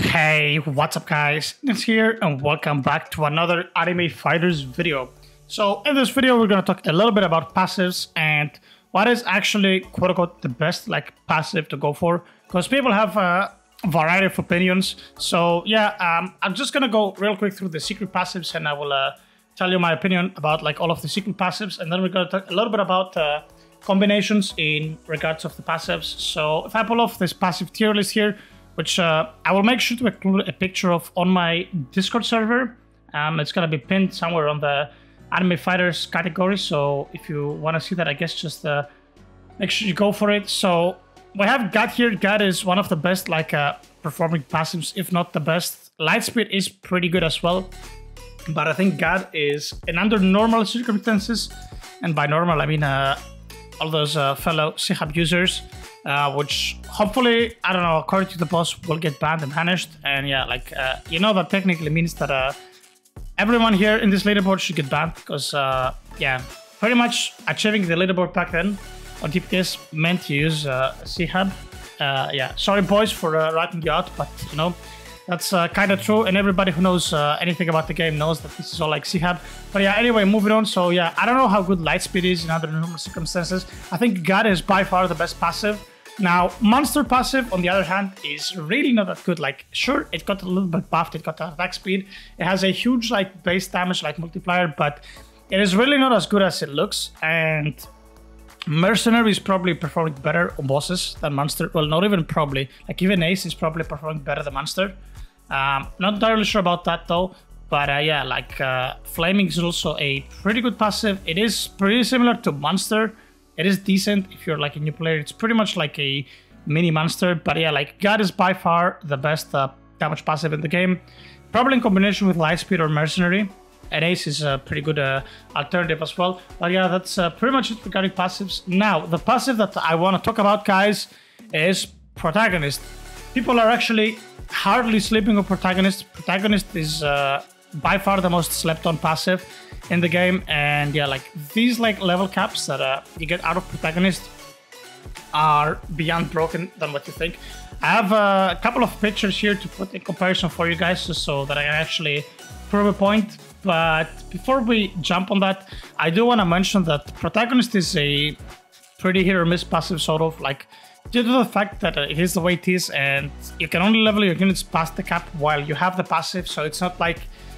Hey, what's up guys? It's here and welcome back to another Anime Fighters video. So in this video we're going to talk a little bit about passives and what is actually quote-unquote the best passive to go for, because people have a variety of opinions. So yeah, I'm just going to go real quick through the secret passives and I will tell you my opinion about all of the secret passives, and then we're going to talk a little bit about combinations in regards of the passives. So if I pull off this passive tier list here, which I will make sure to include a picture of on my Discord server. It's going to be pinned somewhere on the Anime Fighters category. So if you want to see that, I guess just make sure you go for it. So we have God here. God is one of the best performing passives, if not the best. Lightspeed is pretty good as well. But I think God is, and under normal circumstances, and by normal I mean all those fellow CHAB users, which hopefully, I don't know, according to the boss, will get banned and banished. And yeah, you know, that technically means that everyone here in this leaderboard should get banned, because yeah, pretty much achieving the leaderboard back then on TPS meant to use CHAB. Yeah, sorry boys for writing you out, but you know, that's kind of true, and everybody who knows anything about the game knows that this is all CHAB. But yeah, anyway, moving on. So yeah, I don't know how good Lightspeed is in other normal circumstances. I think God is by far the best passive. Now, Monster passive, on the other hand, is really not that good. Sure, it got a little bit buffed, it got attack speed, it has a huge base damage multiplier, but it is really not as good as it looks. And Mercenary is probably performing better on bosses than Monster. Well, not even probably, even Ace is probably performing better than Monster. Not entirely sure about that though, but yeah, Flaming is also a pretty good passive. It is pretty similar to Monster. It is decent if you're a new player. It's pretty much like a mini Monster, but yeah, God is by far the best damage passive in the game, probably in combination with Lightspeed or Mercenary. And Ace is a pretty good alternative as well. But yeah, that's pretty much it regarding passives. Now, the passive that I want to talk about, guys, is Protagonist. People are actually hardly sleeping on Protagonist. Protagonist is by far the most slept on passive in the game, and yeah, these level caps that you get out of Protagonist are beyond broken than what you think. I have a couple of pictures here to put in comparison for you guys, just so that I can actually prove a point. But before we jump on that, I do want to mention that Protagonist is a pretty hit or miss passive, sort of due to the fact that it is the way it is, and you can only level your units past the cap while you have the passive. So it's not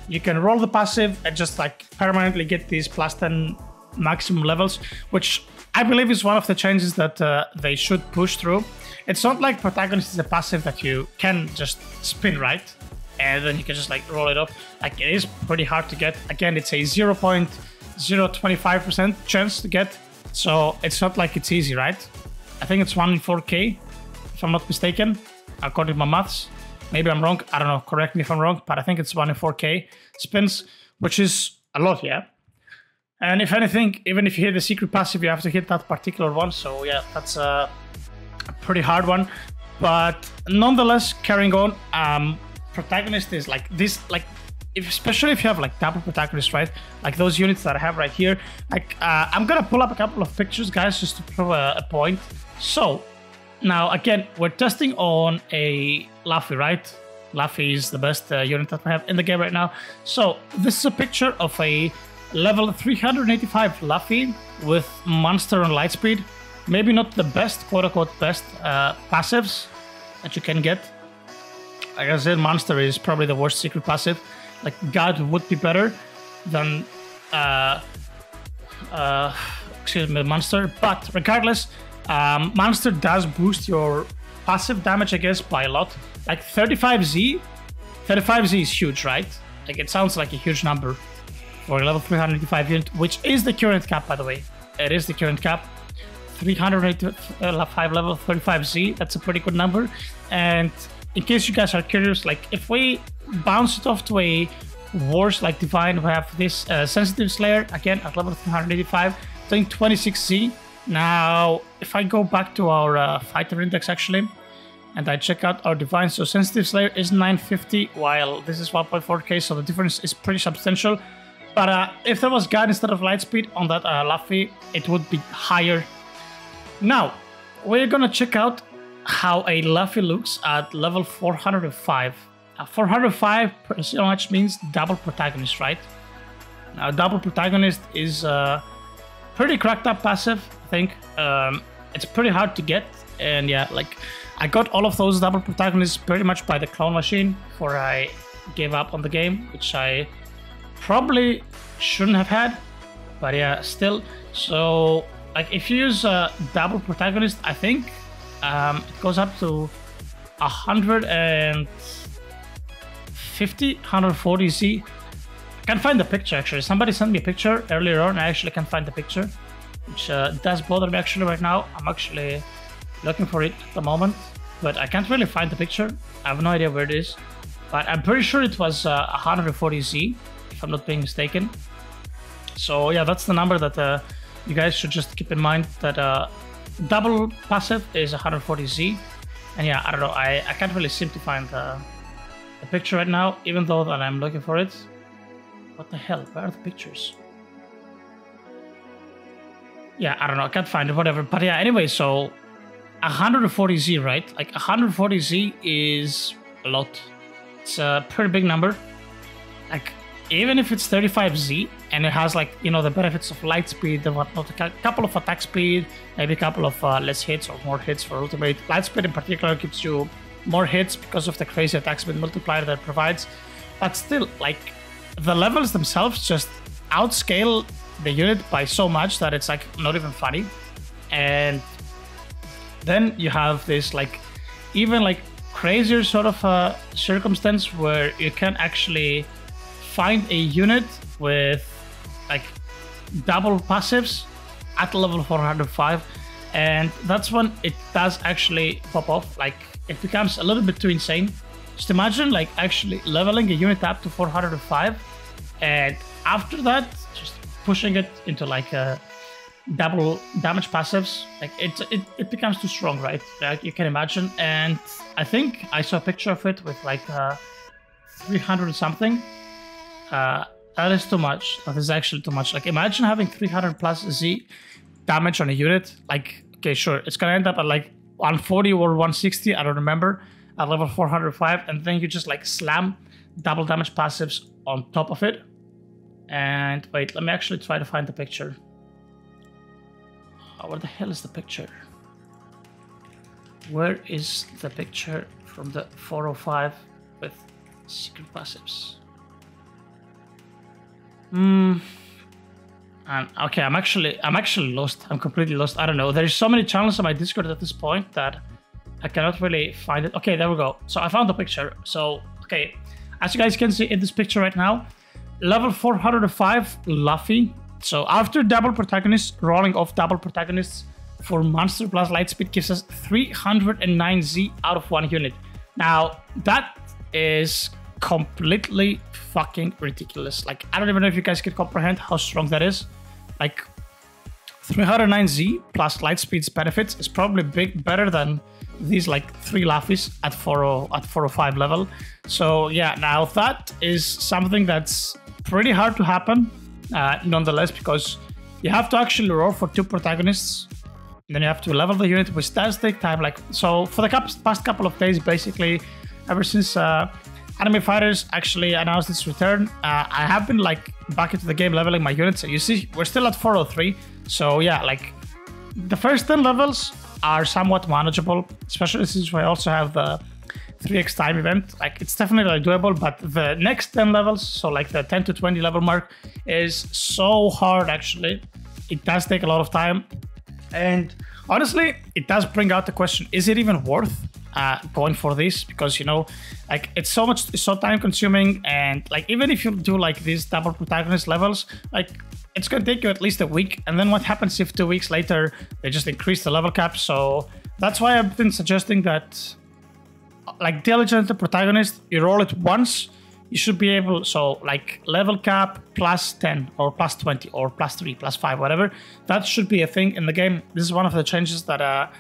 you can roll the passive and just permanently get these +10 maximum levels, which I believe is one of the changes that they should push through. It's not like Protagonist is a passive that you can just spin right and then you can just roll it up. It is pretty hard to get. Again, it's a 0.025% chance to get, so it's not it's easy, right? I think it's 1 in 4k, if I'm not mistaken, according to my maths. Maybe I'm wrong, I don't know, correct me if I'm wrong, but I think it's 1 in 4k spins, which is a lot, yeah. And if anything, even if you hit the secret passive, you have to hit that particular one, so yeah, that's a pretty hard one. But nonetheless, carrying on, Protagonist is this, especially if you have double Protagonist, right? Those units that I have right here. I'm gonna pull up a couple of pictures, guys, just to prove a point. So now again, we're testing on a Luffy, right? Luffy is the best unit that we have in the game right now. So this is a picture of a level 385 Luffy with Monster and Lightspeed. Maybe not the best, quote-unquote best passives that you can get. Like I said, Monster is probably the worst secret passive. God would be better than excuse me, Monster. But regardless, Monster does boost your passive damage, I guess, by a lot. 35Z is huge, right? It sounds like a huge number for a level 385 unit, which is the current cap, by the way. It is the current cap. 385 level 35Z, that's a pretty good number. And in case you guys are curious, if we bounce it off to a worse Divine, we have this Sensitive Slayer, again, at level 385, doing 26Z. Now, if I go back to our fighter index, actually, and I check out our Divine, so Sensitive Slayer is 950, while this is 1.4k, so the difference is pretty substantial. But if there was God instead of Lightspeed on that Luffy, it would be higher. Now, we're gonna check out how a Luffy looks at level 405. 405 pretty much means double protagonist, right? Now, double protagonist is pretty cracked up passive, I think. It's pretty hard to get, and yeah, like I got all of those double protagonists pretty much by the clone machine before I gave up on the game, which I probably shouldn't have had, but yeah, still. So like if you use a double protagonist, I think it goes up to 140 Z. I can't find the picture actually. Somebody sent me a picture earlier on. I actually can't find the picture, which does bother me actually right now. I'm actually looking for it at the moment, but I can't really find the picture. I have no idea where it is, but I'm pretty sure it was 140 Z, if I'm not being mistaken. So yeah, that's the number that you guys should just keep in mind, that double passive is 140 Z. And yeah, I don't know, I can't really seem to find the picture right now, even though that I'm looking for it. What the hell? Where are the pictures? Yeah, I don't know, I can't find it, whatever. But yeah, anyway, so 140 Z, right? Like 140 Z is a lot. It's a pretty big number. Like, even if it's 35 Z and it has, like, you know, the benefits of light speed and whatnot, a couple of attack speed, maybe a couple of less hits or more hits for ultimate. Light speed in particular gives you more hits because of the crazy attack speed multiplier that it provides. But still, like, the levels themselves just outscale the unit by so much that it's like not even funny. And then you have this like even like crazier sort of circumstance where you can actually find a unit with like double passives at level 405, and that's when it does actually pop off. Like it becomes a little bit too insane. Just imagine like actually leveling a unit up to 405 and after that just pushing it into like a double damage passives. Like it becomes too strong, right? Like you can imagine. And I think I saw a picture of it with like 300 something. That is too much. That is actually too much. Like imagine having 300 plus Z damage on a unit. Like, okay, sure, it's gonna end up at like 140 or 160, I don't remember, at level 405, and then you just like slam double damage passives on top of it. And wait, let me actually try to find the picture. Oh, where the hell is the picture? Where is the picture from the 405 with secret passives? Okay, I'm actually lost. I'm completely lost. I don't know. There's so many channels on my Discord at this point that I cannot really find it. Okay, there we go. So I found the picture. So, okay, as you guys can see in this picture right now, level 405 Luffy. So after double protagonists, rolling off double protagonists for monster plus light speed gives us 309 Z out of one unit. Now, that is completely fucking ridiculous. Like, I don't even know if you guys can comprehend how strong that is. Like, 309 Z plus light speed's benefits is probably better than these like 3 Luffys at 405 level. So yeah, now that is something that's pretty hard to happen nonetheless, because you have to actually roll for 2 protagonists, and then you have to level the unit, which does take time. Like, so for the past couple of days, basically ever since Anime Fighters actually announced its return, I have been like back into the game leveling my units. You see, we're still at 403. So yeah, like the first 10 levels are somewhat manageable, especially since we also have the 3x time event. Like it's definitely doable, but the next 10 levels, so like the 10 to 20 level mark, is so hard actually. It does take a lot of time. And honestly, it does bring out the question, is it even worth going for this? Because, you know, like it's so time consuming, and like even if you do like these double protagonist levels, like it's gonna take you at least a week, and then what happens if 2 weeks later they just increase the level cap? So that's why I've been suggesting that like diligent protagonist, you roll it once, you should be able, so like level cap plus 10 or plus 20 or plus 3 plus 5, whatever, that should be a thing in the game. This is one of the changes that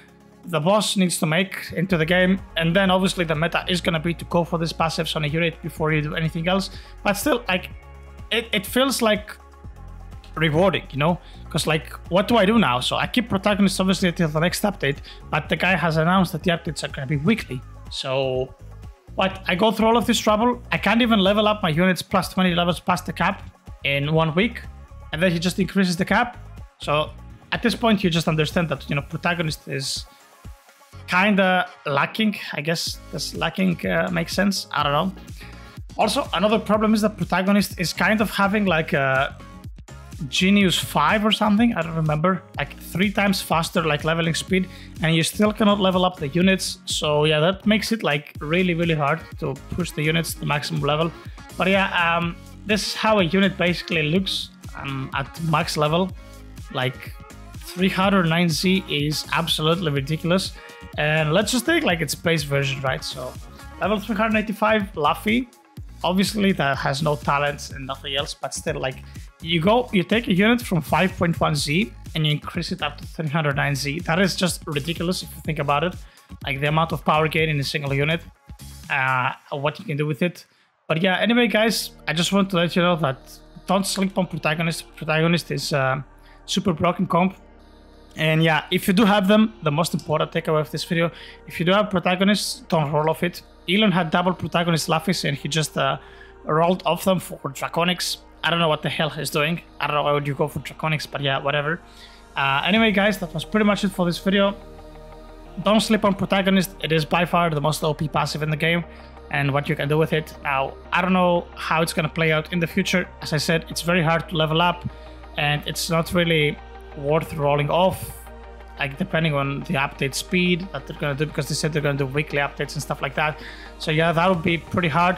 the boss needs to make into the game. And then obviously the meta is going to be to go for these passives on a unit before you do anything else. But still, like it feels like rewarding, you know, because like what do I do now? So I keep protagonists obviously until the next update, but the guy has announced that the updates are going to be weekly. So But I go through all of this trouble. I can't even level up my units plus 20 levels past the cap in 1 week. And then he just increases the cap. So at this point, you just understand that, you know, protagonist is kind of lacking. I guess this lacking makes sense. I don't know. Also, another problem is that protagonist is kind of having like a Genius 5 or something. I don't remember. Like 3 times faster like leveling speed, and you still cannot level up the units. So yeah, that makes it like really, really hard to push the units to the maximum level. But yeah, this is how a unit basically looks at max level. Like 309Z is absolutely ridiculous. And let's just take like its base version, right? So level 385 Luffy, obviously that has no talents and nothing else, but still, like, you take a unit from 5.1Z and you increase it up to 309Z. That is just ridiculous if you think about it. Like the amount of power gain in a single unit, what you can do with it. But yeah, anyway guys, I just want to let you know that don't sleep on protagonist. Protagonist is super broken comp. And yeah, if you do have them, the most important takeaway of this video, if you do have protagonists, don't roll off it. Elon had double protagonist Luffy's and he just rolled off them for Draconics. I don't know what the hell he's doing. I don't know why would you go for Draconics, but yeah, whatever. Anyway guys, that was pretty much it for this video. Don't sleep on protagonist. It is by far the most OP passive in the game and what you can do with it. Now, I don't know how it's going to play out in the future. As I said, it's very hard to level up and it's not really worth rolling off, like depending on the update speed that they're gonna do, because they said they're gonna do weekly updates and stuff like that. So yeah, that would be pretty hard.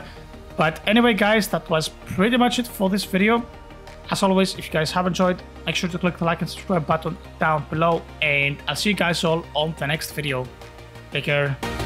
But anyway guys, that was pretty much it for this video. As always, if you guys have enjoyed, make sure to click the like and subscribe button down below, and I'll see you guys all on the next video. Take care.